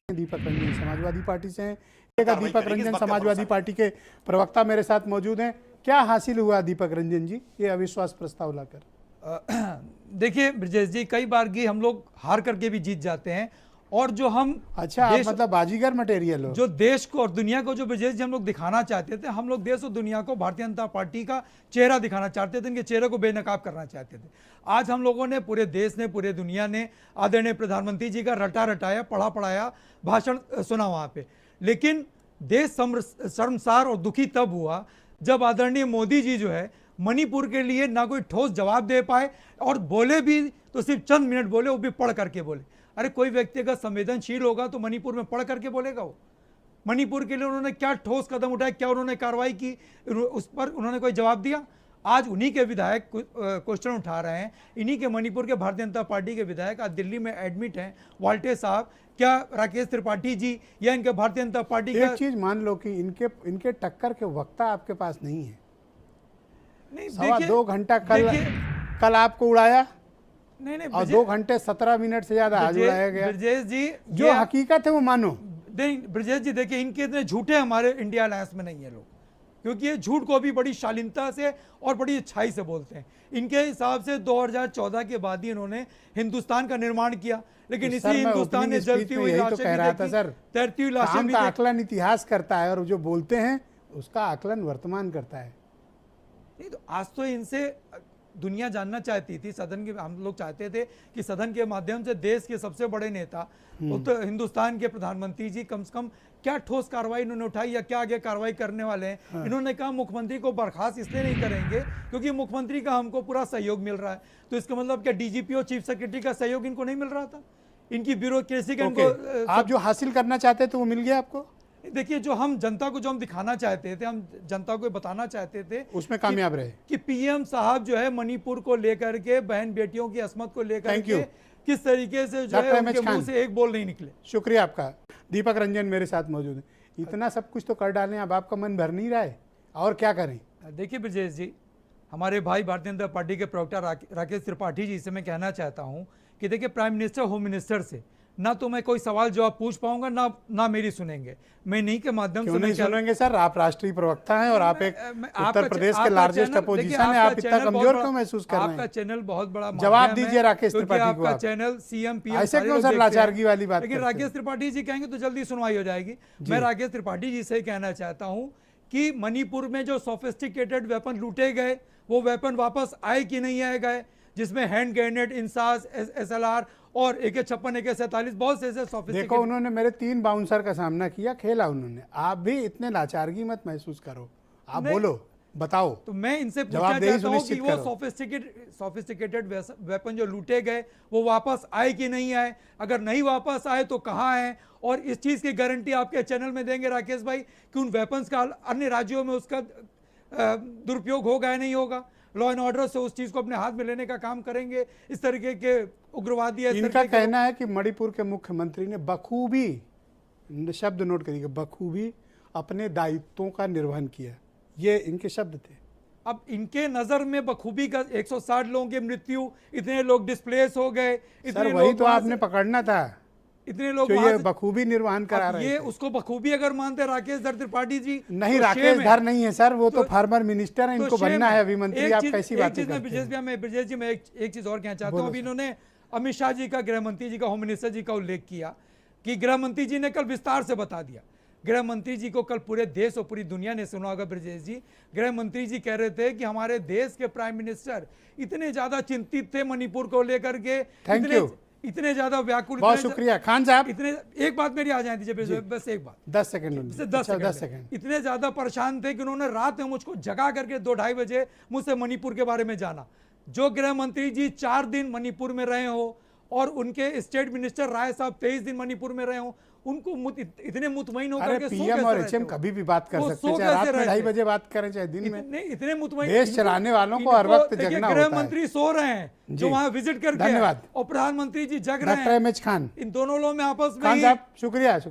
Deepak Ranjan Samajwadi party से हैं। Deepak Ranjan Samajwadi party के प्रवक्ता मेरे साथ मौजूद हैं। क्या हासिल हुआ दीपक रंजन जी ये अविश्वास प्रस्ताव लाकर? देखिए ब्रजेश जी, कई बार की हम लोग हार करके भी जीत जाते हैं और जो हम अच्छा आप मतलब बाजीगर मटेरियल हो। जो देश को और दुनिया को जो ब्रजेश जी हम लोग दिखाना चाहते थे, हम लोग देश और दुनिया को भारतीय जनता पार्टी का चेहरा दिखाना चाहते थे, इनके चेहरे को बेनकाब करना चाहते थे। आज हम लोगों ने, पूरे देश ने, पूरे दुनिया ने आदरणीय प्रधानमंत्री जी का रटा रटाया, पढ़ा पढ़ाया भाषण सुना वहाँ पे, लेकिन देश शर्मसार और दुखी तब हुआ जब आदरणीय मोदी जी जो है मणिपुर के लिए ना कोई ठोस जवाब दे पाए, और बोले भी तो सिर्फ चंद मिनट बोले, वो भी पढ़ करके बोले। अरे कोई व्यक्ति अगर संवेदनशील होगा तो मणिपुर में पढ़ करके बोलेगा। वो मणिपुर के लिए उन्होंने क्या ठोस कदम उठाए, क्या उन्होंने कार्रवाई की, उस पर उन्होंने कोई जवाब दिया? आज उन्हीं के विधायक क्वेश्चन उठा रहे हैं, इन्हीं के मणिपुर के भारतीय जनता पार्टी के विधायक आज दिल्ली में एडमिट हैं। वाल्टे साहब, क्या राकेश त्रिपाठी जी या इनके भारतीय जनता पार्टी का? एक चीज मान लो कि इनके टक्कर के वक्ता आपके पास नहीं है। नहीं, 2 घंटा कल आपको उड़ाया, नहीं और 2 घंटे 17 मिनट से ज्यादा आज उड़ाया गया। ब्रजेश जी, जो हकीकत है वो मानो। नहीं ब्रजेश जी, देखिए इनके इतने झूठे हमारे इंडिया अलायंस में नहीं है लोग, क्योंकि ये झूठ को भी बड़ी शालीनता से और बड़ी अच्छाई से बोलते हैं। इनके हिसाब से 2014 के बाद ही इन्होंने हिंदुस्तान का निर्माण किया, लेकिन इसी हिंदुस्तान ने जलती हुई लाशें भी देखी, तैरती हुई लाशें भी। आकलन इतिहास करता है और जो बोलते हैं उसका आकलन वर्तमान करता है। नहीं तो आज तो इनसे दुनिया जानना चाहती थी, सदन के हम लोग चाहते थे कि सदन के माध्यम से देश के सबसे बड़े नेता तो हिंदुस्तान के प्रधानमंत्री जी कम से कम क्या ठोस कार्रवाई इन्होंने उठाई या क्या आगे कार्रवाई करने वाले हैं। हाँ। इन्होंने कहा मुख्यमंत्री को बर्खास्त इसलिए नहीं करेंगे क्योंकि मुख्यमंत्री का हमको पूरा सहयोग मिल रहा है। तो इसका मतलब क्या डीजीपी और चीफ सेक्रेटरी का सहयोग इनको नहीं मिल रहा था? इनकी ब्यूरोक्रेसी का इनको आप जो हासिल करना चाहते थे वो मिल गया आपको? देखिए, जो हम जनता को, जो हम दिखाना चाहते थे, हम जनता को बताना चाहते थे, उसमें कामयाब रहे कि पीएम साहब जो है मणिपुर को लेकर के, बहन बेटियों की अस्मत को लेकर के किस तरीके से जो है उनके मुंह से एक बोल नहीं निकले। शुक्रिया आपका। दीपक रंजन मेरे साथ मौजूद है। इतना सब कुछ तो कर डालें, अब आपका मन भर नहीं रहा है, और क्या करें? देखिए ब्रजेश जी, हमारे भाई भारतीय जनता पार्टी के प्रवक्ता राकेश त्रिपाठी जी से मैं कहना चाहता हूं कि देखिए, प्राइम मिनिस्टर, होम मिनिस्टर से ना तो मैं कोई सवाल जवाब पूछ पाऊंगा, ना मेरी सुनेंगे। मैं नहीं के माध्यम से नहीं सुनेंगे सर? आप राष्ट्रीय प्रवक्ता हैं और आप एक उत्तर प्रदेश के लार्जेस्ट अपोजिशन है, आप इतना कमजोर क्यों महसूस कर रहे हैं? आपका चैनल बहुत बड़ा जवाब दीजिए राकेश त्रिपाठी को। आपका चैनल सीएम पीएम ऐसे क्यों सर लाचारगी वाली बात? लेकिन राकेश त्रिपाठी जी कहेंगे तो जल्दी सुनवाई हो जाएगी। मैं राकेश त्रिपाठी जी से कहना चाहता हूँ कि मणिपुर में जो सोफिस्टिकेटेड वेपन लूटे गए, वो वेपन वापस आए कि नहीं आए गए, जिसमें हैंड ग्रेनेड, इंसास, SLR और AK-56, AK-47 बहुत से सोफिस्टिकेटेड। देखो, उन्होंने मेरे 3 बाउंसर का सामना किया, खेला उन्होंने। आप भी इतने लाचारगी मत महसूस करो, आप बोलो, बताओ। तो मैं इनसे पूछना चाहता हूं कि वो सोफिस्टिकेटेड वेपन जो लूटे गए वो वापस आए कि नहीं आए? अगर नहीं वापस आए तो कहाँ है? और इस चीज की गारंटी आपके चैनल में देंगे राकेश भाई कि उन वेपन्स का अन्य राज्यों में उसका दुरुपयोग होगा या नहीं होगा? लॉ एंड ऑर्डर से उस चीज को अपने हाथ में लेने का काम करेंगे? इस तरीके के उग्रवादी, इनका कहना है कि मणिपुर के मुख्यमंत्री ने बखूबी, शब्द नोट करिए, बखूबी अपने दायित्वों का निर्वहन किया। ये इनके शब्द थे। अब इनके नजर में बखूबी का 160 लोगों की मृत्यु, इतने लोग डिस्प्लेस हो गए, इतने वही तो आपने पकड़ना था, इतने लोग ये बखूबी निर्वहन करा रहे ये उसको बखूबी अगर मानते राकेश धर त्रिपाठी जी, नहीं तो राकेश धर नहीं है सर, वो तो फार्मर मिनिस्टर है, इनको बनना है अभी मंत्री। आप कैसी बात करते हैं? ब्रजेश जी, मैं एक चीज और कहना चाहता हूँ। अभी इन्होंने अमित शाह जी का, गृह मंत्री जी का, होम मिनिस्टर जी का उल्लेख किया कि गृह मंत्री जी ने कल विस्तार से बता दिया। गृह मंत्री जी को कल पूरे देश और पूरी दुनिया ने सुना होगा ब्रजेश जी। गृह मंत्री जी कह रहे थे कि हमारे देश के प्राइम मिनिस्टर इतने ज्यादा चिंतित थे मणिपुर को लेकर के, इतने ज्यादा व्याकुल। बहुत शुक्रिया खान साहब। इतने, एक बात मेरी आ जाती है, बस एक बात, 10 सेकंड। 10 सेकंड। इतने ज्यादा परेशान थे कि उन्होंने रात में मुझको जगा करके 2-2:30 बजे मुझसे मणिपुर के बारे में जाना। जो गृह मंत्री जी 4 दिन मणिपुर में रहे हो और उनके स्टेट मिनिस्टर राय साहब 23 दिन मणिपुर में रहे हो, उनको इतने मुतमईन होकर के पीएम और HM कभी भी बात कर सकते हैं, चाहे रात में 2:30 बजे बात करें चाहे दिन में। इतने मुतमईन, देश चलाने वालों को हर वक्त जगना होता है। गृह मंत्री सो रहे हैं जो वहां विजिट करके, धन्यवाद, और प्रधानमंत्री जी जग रहे हैं। डॉक्टर MS खान, इन दोनों लोगों में आपस में खान साहब शुक्रिया।